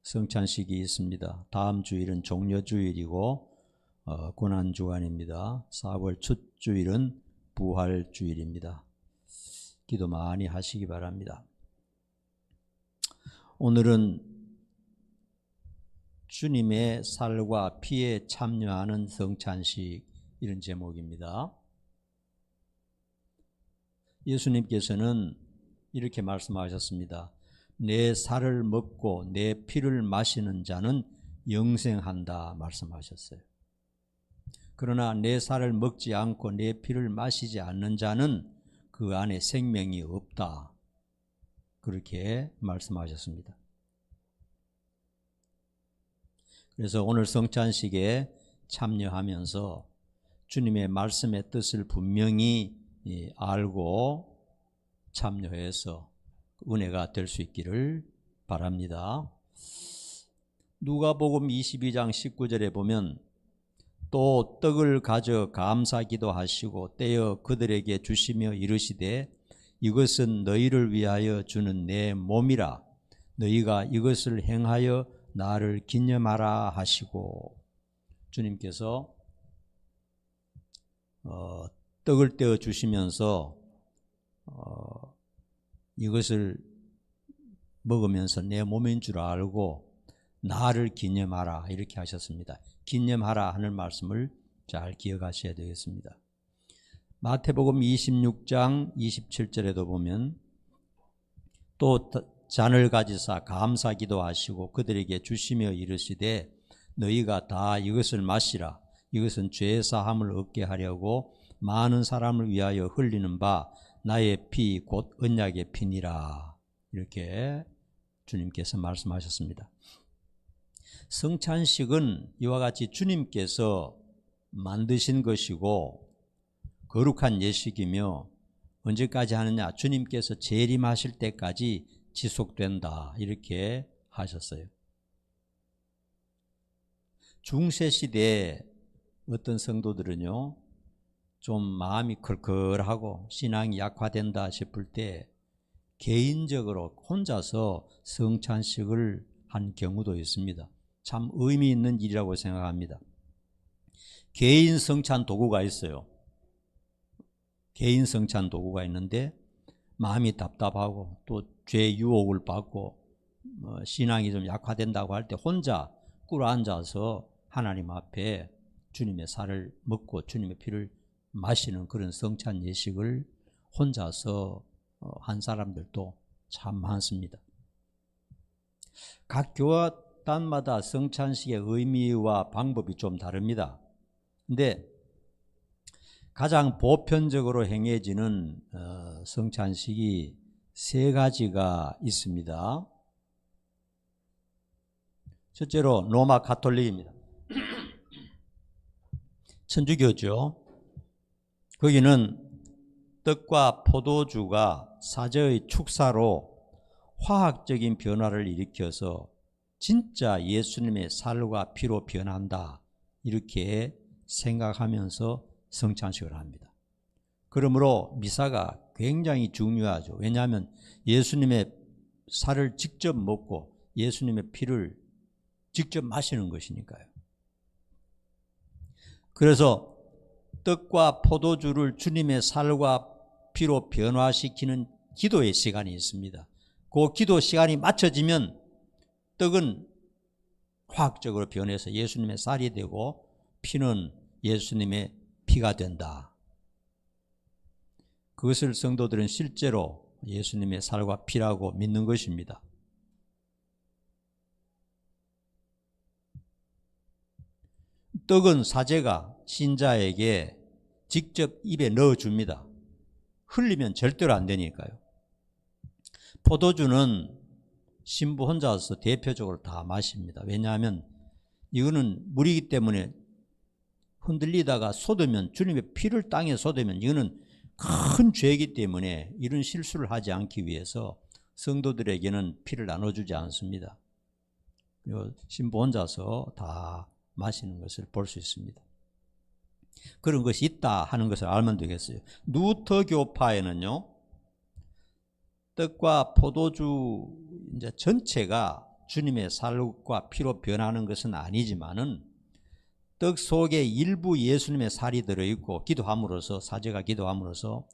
성찬식이 있습니다. 다음 주일은 종려주일이고 고난주간입니다. 4월 첫 주일은 부활주일입니다. 기도 많이 하시기 바랍니다. 오늘은 주님의 살과 피에 참여하는 성찬식, 이런 제목입니다. 예수님께서는 이렇게 말씀하셨습니다. 내 살을 먹고 내 피를 마시는 자는 영생한다 말씀하셨어요. 그러나 내 살을 먹지 않고 내 피를 마시지 않는 자는 그 안에 생명이 없다, 그렇게 말씀하셨습니다. 그래서 오늘 성찬식에 참여하면서 주님의 말씀의 뜻을 분명히 알고 참여해서 은혜가 될 수 있기를 바랍니다. 누가복음 22장 19절에 보면 또 떡을 가져 감사기도 하시고 떼어 그들에게 주시며 이르시되 이것은 너희를 위하여 주는 내 몸이라 너희가 이것을 행하여 나를 기념하라 하시고, 주님께서 떡을 떼어 주시면서 이것을 먹으면서 내 몸인 줄 알고 나를 기념하라 이렇게 하셨습니다. 기념하라 하는 말씀을 잘 기억하셔야 되겠습니다. 마태복음 26장 27절에도 보면 또 잔을 가지사 감사기도 하시고 그들에게 주시며 이르시되 너희가 다 이것을 마시라. 이것은 죄 사함을 얻게 하려고 많은 사람을 위하여 흘리는 바 나의 피 곧 언약의 피니라. 이렇게 주님께서 말씀하셨습니다. 성찬식은 이와 같이 주님께서 만드신 것이고 거룩한 예식이며 언제까지 하느냐? 주님께서 재림하실 때까지 지속된다, 이렇게 하셨어요. 중세시대에 어떤 성도들은요, 좀 마음이 걸걸하고 신앙이 약화된다 싶을 때 개인적으로 혼자서 성찬식을 한 경우도 있습니다. 참 의미 있는 일이라고 생각합니다. 개인 성찬 도구가 있어요. 개인 성찬 도구가 있는데 마음이 답답하고 또 죄 유혹을 받고 신앙이 좀 약화된다고 할 때 혼자 꿇어앉아서 하나님 앞에 주님의 살을 먹고 주님의 피를 마시는 그런 성찬 예식을 혼자서 한 사람들도 참 많습니다. 각 교단마다 성찬식의 의미와 방법이 좀 다릅니다. 근데 가장 보편적으로 행해지는 성찬식이 세 가지가 있습니다. 첫째로 로마 가톨릭입니다. 천주교죠. 거기는 떡과 포도주가 사제의 축사로 화학적인 변화를 일으켜서 진짜 예수님의 살과 피로 변한다, 이렇게 생각하면서 성찬식을 합니다. 그러므로 미사가 굉장히 중요하죠. 왜냐하면 예수님의 살을 직접 먹고 예수님의 피를 직접 마시는 것이니까요. 그래서 떡과 포도주를 주님의 살과 피로 변화시키는 기도의 시간이 있습니다. 그 기도 시간이 맞춰지면 떡은 화학적으로 변해서 예수님의 살이 되고 피는 예수님의 피가 된다. 그것을 성도들은 실제로 예수님의 살과 피라고 믿는 것입니다. 떡은 사제가 신자에게 직접 입에 넣어줍니다. 흘리면 절대로 안 되니까요. 포도주는 신부 혼자서 대표적으로 다 마십니다. 왜냐하면 이거는 물이기 때문에 흔들리다가 쏟으면, 주님의 피를 땅에 쏟으면 이거는 큰 죄이기 때문에 이런 실수를 하지 않기 위해서 성도들에게는 피를 나눠주지 않습니다. 신부 혼자서 다 마시는 것을 볼 수 있습니다. 그런 것이 있다 하는 것을 알면 되겠어요. 루터교파에는요, 떡과 포도주 이제 전체가 주님의 살과 피로 변하는 것은 아니지만은 떡 속에 일부 예수님의 살이 들어있고 기도함으로써 사제가 기도함으로써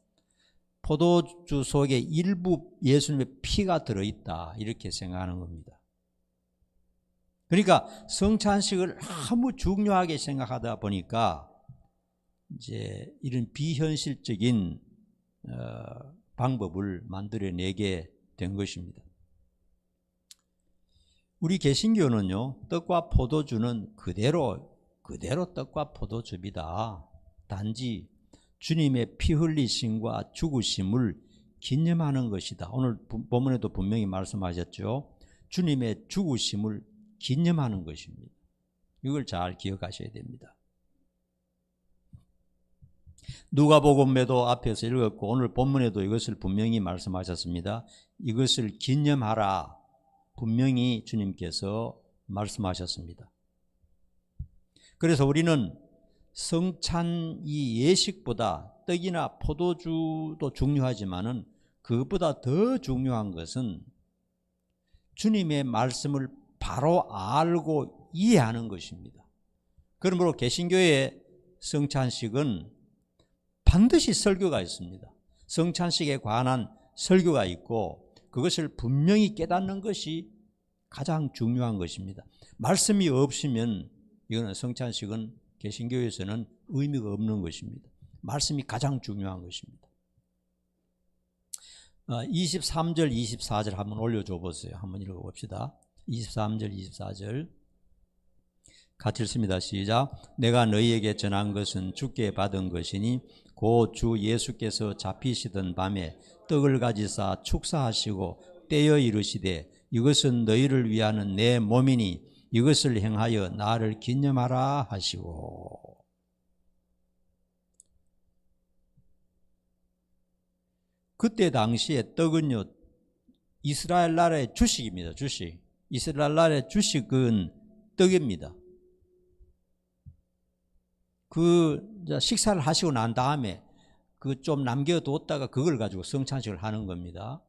포도주 속에 일부 예수님의 피가 들어있다 이렇게 생각하는 겁니다. 그러니까 성찬식을 너무 중요하게 생각하다 보니까 이제 이런 비현실적인 방법을 만들어내게 된 것입니다. 우리 개신교는요, 떡과 포도주는 그대로 떡과 포도주입니다. 단지 주님의 피 흘리심과 죽으심을 기념하는 것이다. 오늘 본문에도 분명히 말씀하셨죠. 주님의 죽으심을 기념하는 것입니다. 이걸 잘 기억하셔야 됩니다. 누가복음에도 앞에서 읽었고 오늘 본문에도 이것을 분명히 말씀하셨습니다. 이것을 기념하라. 분명히 주님께서 말씀하셨습니다. 그래서 우리는 성찬 이 예식보다 떡이나 포도주도 중요하지만은 그것보다 더 중요한 것은 주님의 말씀을 바로 알고 이해하는 것입니다. 그러므로 개신교의 성찬식은 반드시 설교가 있습니다. 성찬식에 관한 설교가 있고 그것을 분명히 깨닫는 것이 가장 중요한 것입니다. 말씀이 없으면 이거는 성찬식은 개신교에서는 의미가 없는 것입니다. 말씀이 가장 중요한 것입니다. 23절, 24절 한번 올려줘 보세요. 한번 읽어봅시다. 23절, 24절 같이 읽습니다. 시작. 내가 너희에게 전한 것은 주께 받은 것이니 곧 주 예수께서 잡히시던 밤에 떡을 가지사 축사하시고 떼어 이르시되 이것은 너희를 위하는 내 몸이니 이것을 행하여 나를 기념하라 하시고. 그때 당시에 떡은요 이스라엘 나라의 주식입니다. 주식. 이스라엘 나라의 주식은 떡입니다. 그 식사를 하시고 난 다음에 그 좀 남겨뒀다가 그걸 가지고 성찬식을 하는 겁니다.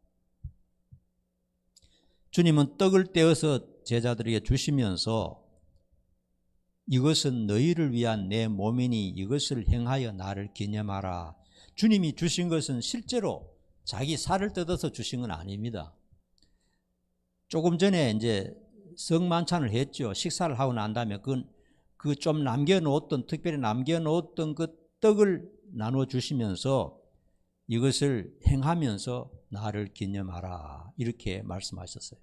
주님은 떡을 떼어서 제자들에게 주시면서 이것은 너희를 위한 내 몸이니 이것을 행하여 나를 기념하라. 주님이 주신 것은 실제로 자기 살을 뜯어서 주신 건 아닙니다. 조금 전에 이제 성만찬을 했죠. 식사를 하고 난 다음에 그 좀 남겨놓았던, 특별히 남겨놓았던 그 떡을 나눠주시면서 이것을 행하면서 나를 기념하라. 이렇게 말씀하셨어요.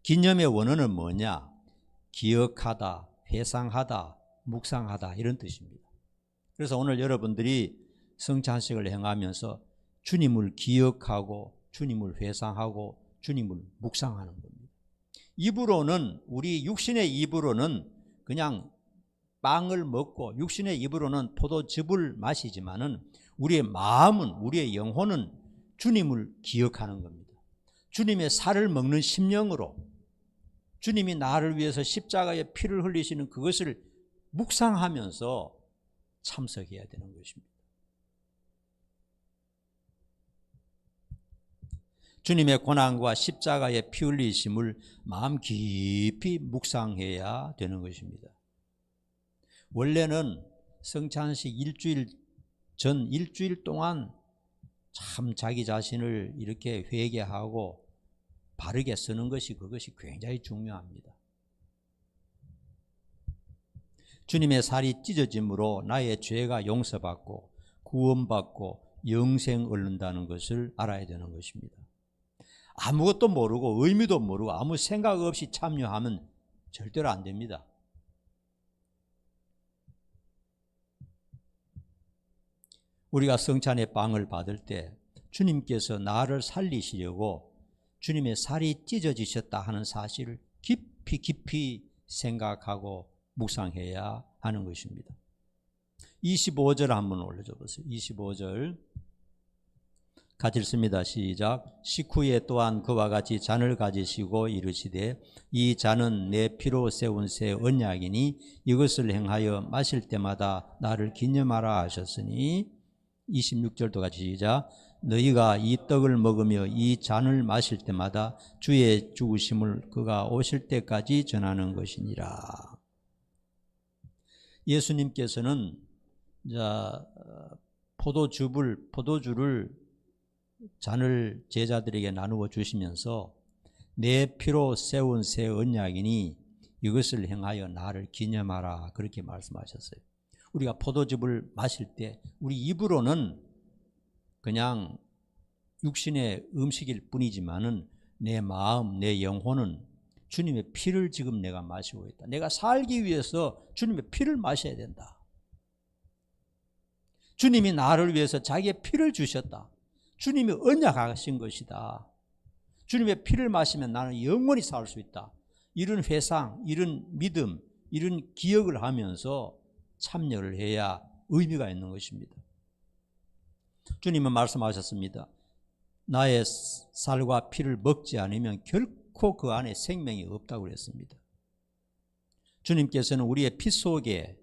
기념의 원어는 뭐냐? 기억하다, 회상하다, 묵상하다 이런 뜻입니다. 그래서 오늘 여러분들이 성찬식을 행하면서 주님을 기억하고 주님을 회상하고 주님을 묵상하는 겁니다. 입으로는 우리 육신의 입으로는 그냥 빵을 먹고 육신의 입으로는 포도즙을 마시지만은 우리의 마음은 우리의 영혼은 주님을 기억하는 겁니다. 주님의 살을 먹는 심령으로 주님이 나를 위해서 십자가에 피를 흘리시는 그것을 묵상하면서 참석해야 되는 것입니다. 주님의 고난과 십자가의 피 흘리심을 마음 깊이 묵상해야 되는 것입니다. 원래는 성찬식 일주일 동안 참 자기 자신을 이렇게 회개하고 바르게 쓰는 것이 그것이 굉장히 중요합니다. 주님의 살이 찢어짐으로 나의 죄가 용서받고 구원받고 영생 얻는다는 것을 알아야 되는 것입니다. 아무것도 모르고 의미도 모르고 아무 생각 없이 참여하면 절대로 안 됩니다. 우리가 성찬의 빵을 받을 때 주님께서 나를 살리시려고 주님의 살이 찢어지셨다 하는 사실을 깊이 생각하고 묵상해야 하는 것입니다. 25절 한번 올려줘 보세요. 25절 같이 읽습니다. 시작. 식후에 또한 그와 같이 잔을 가지시고 이르시되 이 잔은 내 피로 세운 새 언약이니 이것을 행하여 마실 때마다 나를 기념하라 하셨으니 26절도 같이 시작. 너희가 이 떡을 먹으며 이 잔을 마실 때마다 주의 죽으심을 그가 오실 때까지 전하는 것이니라. 예수님께서는 포도주를 잔을 제자들에게 나누어 주시면서 내 피로 세운 새 언약이니 이것을 행하여 나를 기념하라, 그렇게 말씀하셨어요. 우리가 포도즙을 마실 때 우리 입으로는 그냥 육신의 음식일 뿐이지만은 내 마음, 내 영혼은 주님의 피를 지금 내가 마시고 있다. 내가 살기 위해서 주님의 피를 마셔야 된다. 주님이 나를 위해서 자기의 피를 주셨다. 주님이 언약하신 것이다. 주님의 피를 마시면 나는 영원히 살 수 있다. 이런 회상, 이런 믿음, 이런 기억을 하면서 참여를 해야 의미가 있는 것입니다. 주님은 말씀하셨습니다. 나의 살과 피를 먹지 않으면 결코 그 안에 생명이 없다고 그랬습니다. 주님께서는 우리의 피 속에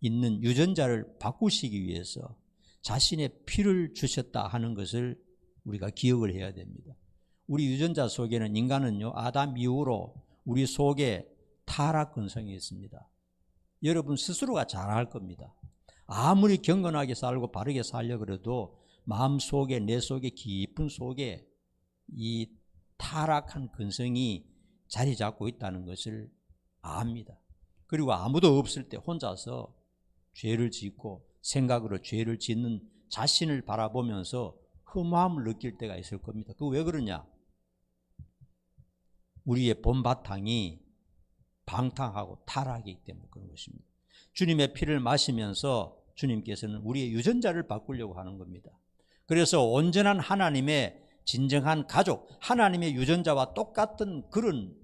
있는 유전자를 바꾸시기 위해서 자신의 피를 주셨다 하는 것을 우리가 기억을 해야 됩니다. 우리 유전자 속에는, 인간은요, 아담 이후로 우리 속에 타락 근성이 있습니다. 여러분 스스로가 잘 알 겁니다. 아무리 경건하게 살고 바르게 살려고 해도 마음속에, 내 속에, 깊은 속에 이 타락한 근성이 자리 잡고 있다는 것을 압니다. 그리고 아무도 없을 때 혼자서 죄를 짓고 생각으로 죄를 짓는 자신을 바라보면서 허무함을 느낄 때가 있을 겁니다. 그거 왜 그러냐? 우리의 본바탕이 방탕하고 타락이기 때문에 그런 것입니다. 주님의 피를 마시면서 주님께서는 우리의 유전자를 바꾸려고 하는 겁니다. 그래서 온전한 하나님의 진정한 가족, 하나님의 유전자와 똑같은 그런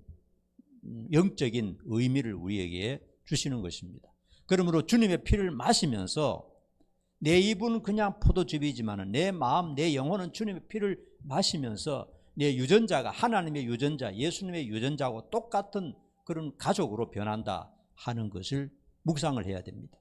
영적인 의미를 우리에게 주시는 것입니다. 그러므로 주님의 피를 마시면서 내 입은 그냥 포도즙이지만 내 마음, 내 영혼은 주님의 피를 마시면서 내 유전자가 하나님의 유전자, 예수님의 유전자하고 똑같은 그런 가족으로 변한다 하는 것을 묵상을 해야 됩니다.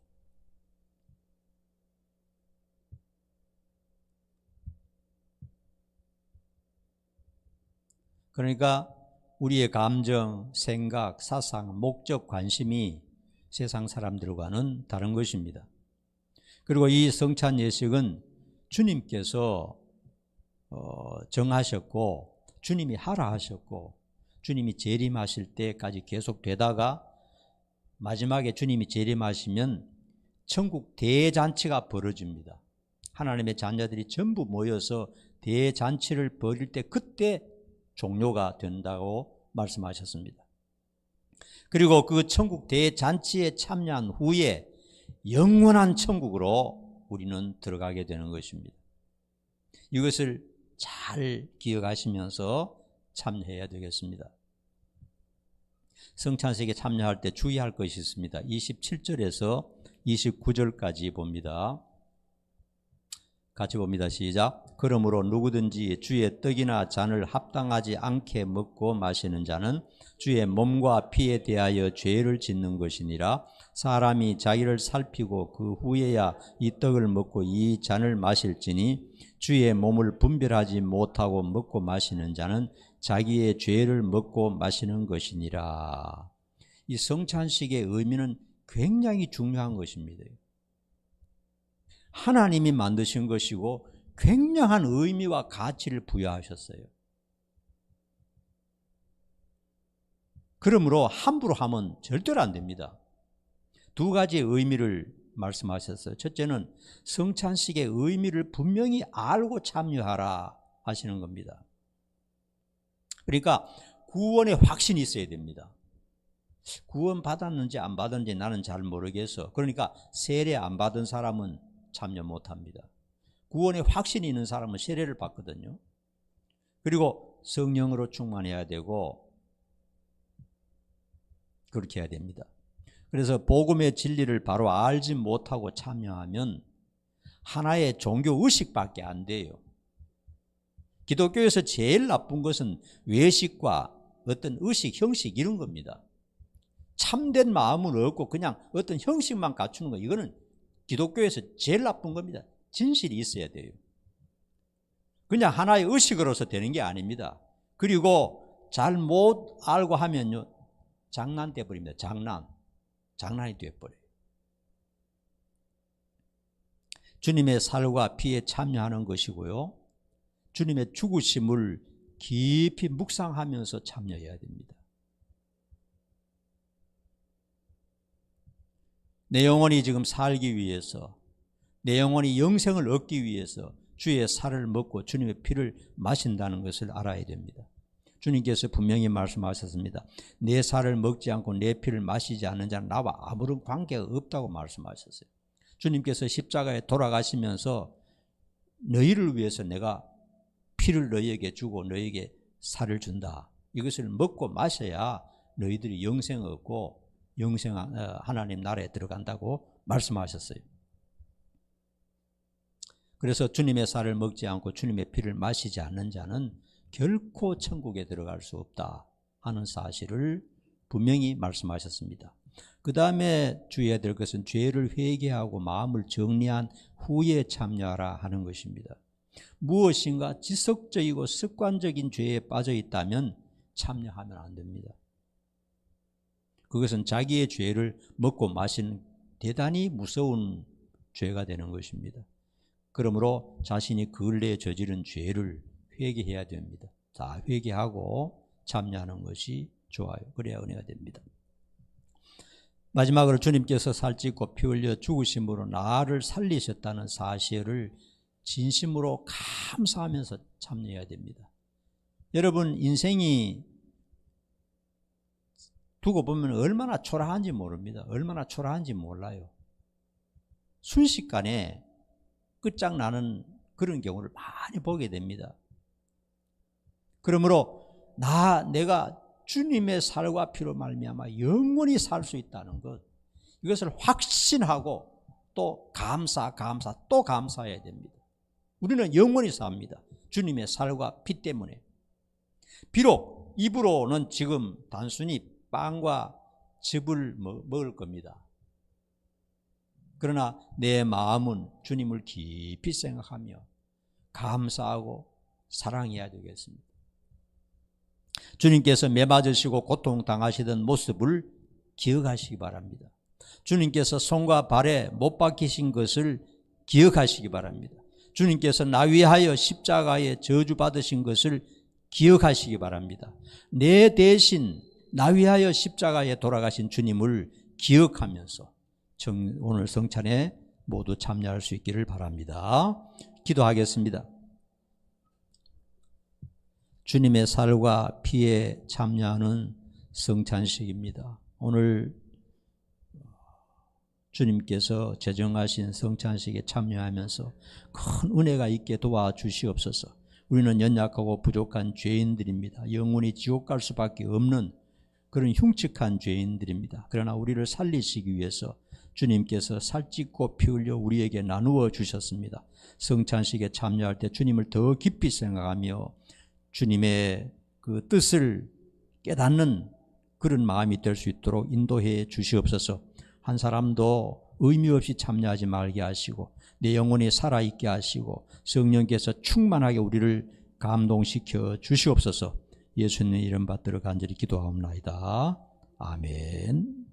그러니까 우리의 감정, 생각, 사상, 목적, 관심이 세상 사람들과는 다른 것입니다. 그리고 이 성찬 예식은 주님께서 정하셨고 주님이 하라 하셨고 주님이 재림하실 때까지 계속 되다가 마지막에 주님이 재림하시면 천국 대잔치가 벌어집니다. 하나님의 자녀들이 전부 모여서 대잔치를 벌일 때 그때 종료가 된다고 말씀하셨습니다. 그리고 그 천국 대잔치에 참여한 후에 영원한 천국으로 우리는 들어가게 되는 것입니다. 이것을 잘 기억하시면서 참여해야 되겠습니다. 성찬식에 참여할 때 주의할 것이 있습니다. 27절에서 29절까지 봅니다. 같이 봅니다. 시작. 그러므로 누구든지 주의 떡이나 잔을 합당하지 않게 먹고 마시는 자는 주의 몸과 피에 대하여 죄를 짓는 것이니라. 사람이 자기를 살피고 그 후에야 이 떡을 먹고 이 잔을 마실지니 주의 몸을 분별하지 못하고 먹고 마시는 자는 자기의 죄를 먹고 마시는 것이니라. 이 성찬식의 의미는 굉장히 중요한 것입니다. 하나님이 만드신 것이고 굉장한 의미와 가치를 부여하셨어요. 그러므로 함부로 하면 절대로 안 됩니다. 두 가지의 의미를 말씀하셨어요. 첫째는 성찬식의 의미를 분명히 알고 참여하라 하시는 겁니다. 그러니까 구원의 확신이 있어야 됩니다. 구원 받았는지 안 받았는지 나는 잘 모르겠어. 그러니까 세례 안 받은 사람은 참여 못합니다. 구원의 확신이 있는 사람은 세례를 받거든요. 그리고 성령으로 충만해야 되고 그렇게 해야 됩니다. 그래서 복음의 진리를 바로 알지 못하고 참여하면 하나의 종교 의식밖에 안 돼요. 기독교에서 제일 나쁜 것은 외식과 어떤 의식, 형식 이런 겁니다. 참된 마음은 없고 그냥 어떤 형식만 갖추는 거, 이거는 기독교에서 제일 나쁜 겁니다. 진실이 있어야 돼요. 그냥 하나의 의식으로서 되는 게 아닙니다. 그리고 잘 못 알고 하면요, 장난돼 버립니다. 장난이 돼 버려요. 주님의 살과 피에 참여하는 것이고요, 주님의 죽으심을 깊이 묵상하면서 참여해야 됩니다. 내 영혼이 지금 살기 위해서, 내 영혼이 영생을 얻기 위해서 주의 살을 먹고 주님의 피를 마신다는 것을 알아야 됩니다. 주님께서 분명히 말씀하셨습니다. 내 살을 먹지 않고 내 피를 마시지 않는 자는 나와 아무런 관계가 없다고 말씀하셨어요. 주님께서 십자가에 돌아가시면서 너희를 위해서 내가 피를 너희에게 주고 너희에게 살을 준다. 이것을 먹고 마셔야 너희들이 영생을 얻고 영생 하나님 나라에 들어간다고 말씀하셨어요. 그래서 주님의 살을 먹지 않고 주님의 피를 마시지 않는 자는 결코 천국에 들어갈 수 없다 하는 사실을 분명히 말씀하셨습니다. 그 다음에 주의해야 될 것은 죄를 회개하고 마음을 정리한 후에 참여하라 하는 것입니다. 무엇인가 지속적이고 습관적인 죄에 빠져 있다면 참여하면 안 됩니다. 그것은 자기의 죄를 먹고 마시는 대단히 무서운 죄가 되는 것입니다. 그러므로 자신이 근래에 저지른 죄를 회개해야 됩니다. 다 회개하고 참여하는 것이 좋아요. 그래야 은혜가 됩니다. 마지막으로 주님께서 살찌고 피 흘려 죽으심으로 나를 살리셨다는 사실을 진심으로 감사하면서 참여해야 됩니다. 여러분, 인생이 두고 보면 얼마나 초라한지 모릅니다. 얼마나 초라한지 몰라요. 순식간에 끝장나는 그런 경우를 많이 보게 됩니다. 그러므로 내가 주님의 살과 피로 말미암아 영원히 살 수 있다는 것, 이것을 확신하고 또 또 감사해야 됩니다. 우리는 영원히 삽니다. 주님의 살과 피 때문에. 비록 입으로는 지금 단순히 빵과 즙을 먹을 겁니다. 그러나 내 마음은 주님을 깊이 생각하며 감사하고 사랑해야 되겠습니다. 주님께서 매맞으시고 고통당하시던 모습을 기억하시기 바랍니다. 주님께서 손과 발에 못 박히신 것을 기억하시기 바랍니다. 주님께서 나 위하여 십자가에 저주받으신 것을 기억하시기 바랍니다. 내 대신 나 위하여 십자가에 돌아가신 주님을 기억하면서 오늘 성찬에 모두 참여할 수 있기를 바랍니다. 기도하겠습니다. 주님의 살과 피에 참여하는 성찬식입니다. 오늘 주님께서 제정하신 성찬식에 참여하면서 큰 은혜가 있게 도와주시옵소서. 우리는 연약하고 부족한 죄인들입니다. 영원히 지옥 갈 수밖에 없는 그런 흉측한 죄인들입니다. 그러나 우리를 살리시기 위해서 주님께서 살찌고 피 흘려 우리에게 나누어 주셨습니다. 성찬식에 참여할 때 주님을 더 깊이 생각하며 주님의 그 뜻을 깨닫는 그런 마음이 될 수 있도록 인도해 주시옵소서. 한 사람도 의미 없이 참여하지 말게 하시고 내 영혼이 살아있게 하시고 성령께서 충만하게 우리를 감동시켜 주시옵소서. 예수님의 이름 받들어 간절히 기도하옵나이다. 아멘.